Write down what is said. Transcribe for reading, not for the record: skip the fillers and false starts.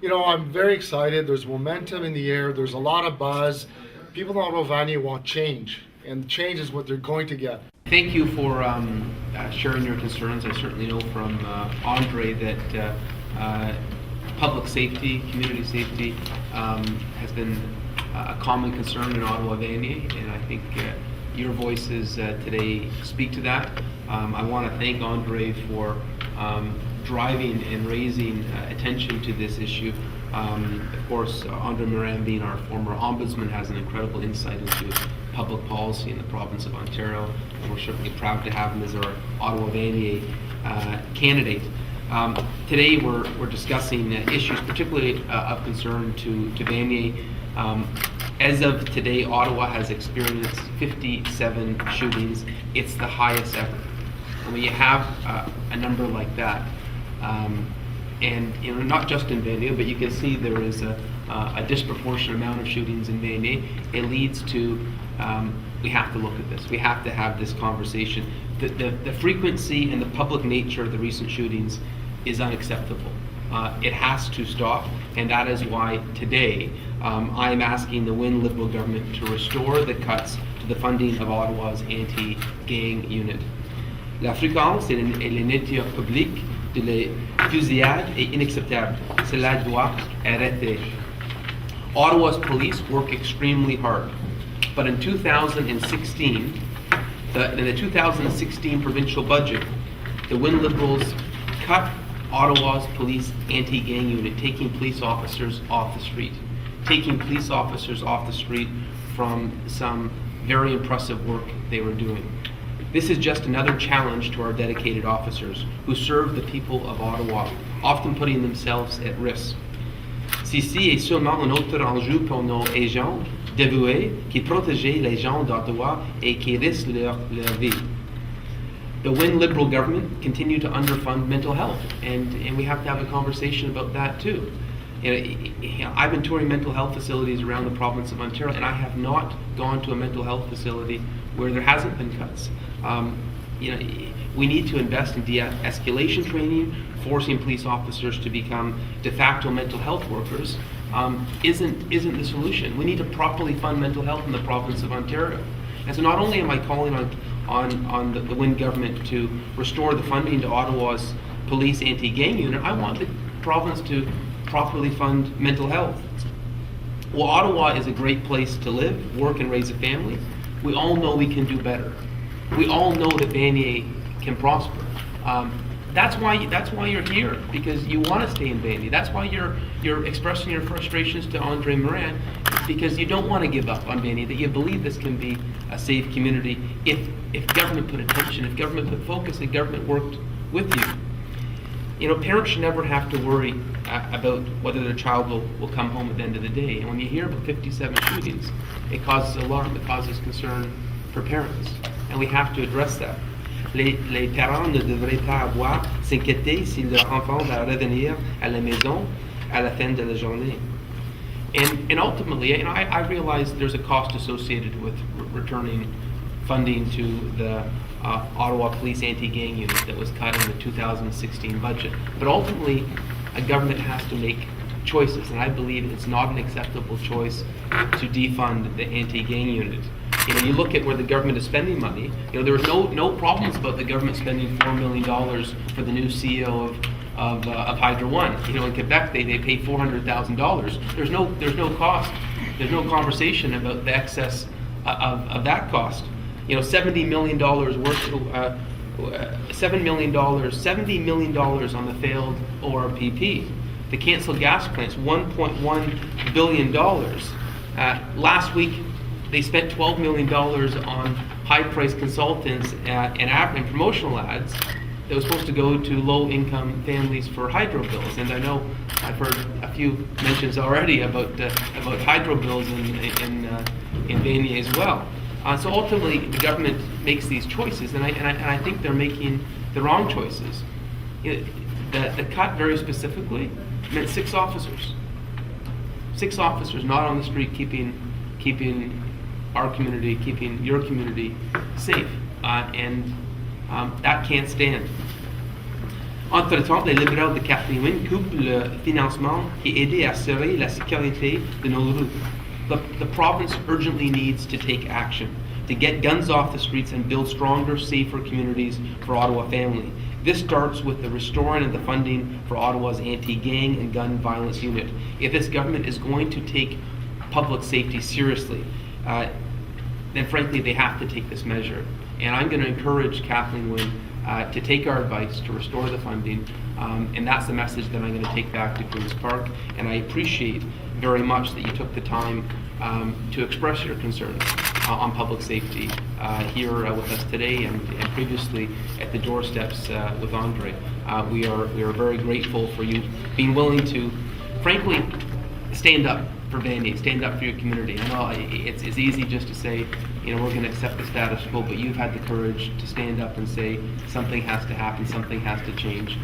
I'm very excited. There's momentum in the air. There's a lot of buzz. People in Ottawa Vanier want change, and change is what they're going to get. Thank you for sharing your concerns. I certainly know from Andre that public safety, community safety has been a common concern in Ottawa Vanier, and I think your voices today speak to that. I want to thank Andre for driving and raising attention to this issue. Of course, Andre Marin, being our former ombudsman, has an incredible insight into public policy in the province of Ontario, and we're certainly proud to have him as our Ottawa Vanier candidate. Today we're discussing issues particularly of concern to Vanier. As of today, Ottawa has experienced 57 shootings. It's the highest ever. And when you have a number like that, and not just in Vanier, but you can see there is a disproportionate amount of shootings in Vanier. It leads to we have to look at this. We have to have this conversation. The frequency and the public nature of the recent shootings is unacceptable. It has to stop, and that is why today I'm asking the Wynne Liberal government to restore the cuts to the funding of Ottawa's anti-gang unit. La fréquence et les nature publique de les fusillades est inacceptable. Cela doit arrêter. Ottawa's police work extremely hard, but in 2016, in the 2016 provincial budget, the Wynne Liberals cut Ottawa's police anti-gang unit, taking police officers off the street. Taking police officers off the street from some very impressive work they were doing. This is just another challenge to our dedicated officers who serve the people of Ottawa, often putting themselves at risk. Ceci est seulement un autre enjeu pour nos agents dévoués qui protègent les gens d'Ottawa et qui risquent leur vie. The Wynne Liberal government continue to underfund mental health, and we have to have a conversation about that too. I've been touring mental health facilities around the province of Ontario, and I have not gone to a mental health facility where there hasn't been cuts. We need to invest in de-escalation training. Forcing police officers to become de facto mental health workers isn't the solution. We need to properly fund mental health in the province of Ontario. And so not only am I calling on the Wynne government to restore the funding to Ottawa's police anti-gang unit, I want the province to properly fund mental health. Well, Ottawa is a great place to live, work, and raise a family. We all know we can do better. We all know that Vanier can prosper. That's why you're here, because you want to stay in Vanier. That's why you're expressing your frustrations to Andre Marin, because you don't want to give up on Vanier, that you believe this can be a safe community if government put attention, if government put focus, and government worked with you. Parents should never have to worry about whether their child will come home at the end of the day. And when you hear about 57 shootings, it causes alarm, it causes concern for parents. And we have to address that. Les parents ne devraient pas avoir s'inquiéter si leur enfant va revenir à la maison à la fin de la journée. And ultimately, I realize there's a cost associated with returning funding to the Ottawa Police Anti-Gang Unit that was cut in the 2016 budget. But ultimately, a government has to make choices, and I believe it's not an acceptable choice to defund the anti-gang unit. You look at where the government is spending money. There was no problems about the government spending $4 million for the new CEO of Hydro One. In Quebec, they pay $400,000. There's no cost. There's no conversation about the excess of that cost. $70 million worth, $70 million on the failed ORPP. The canceled gas plants, $1.1 billion. Last week, they spent $12 million on high-priced consultants and promotional ads that was supposed to go to low-income families for hydro bills. And I know I've heard a few mentions already about hydro bills in Vanier as well. So ultimately, the government makes these choices, and I think they're making the wrong choices. The cut very specifically meant 6 officers. 6 officers not on the street keeping our community, keeping your community safe, and that can't stand. Entre-temps, les libéraux de Kathleen Wynne coupent le financement qui aidait à assurer la sécurité de nos routes. The province urgently needs to take action, to get guns off the streets and build stronger, safer communities for Ottawa family. This starts with the restoring of the funding for Ottawa's anti-gang and gun violence unit. If this government is going to take public safety seriously, then frankly they have to take this measure. And I'm going to encourage Kathleen Wynne to take our advice, to restore the funding, and that's the message that I'm going to take back to Queen's Park. And I appreciate very much that you took the time to express your concerns on public safety here with us today and previously at the doorsteps with Andre. We are very grateful for you being willing to, frankly, stand up for Vanier, stand up for your community. I know it's easy just to say, we're going to accept the status quo, but you've had the courage to stand up and say something has to happen, something has to change.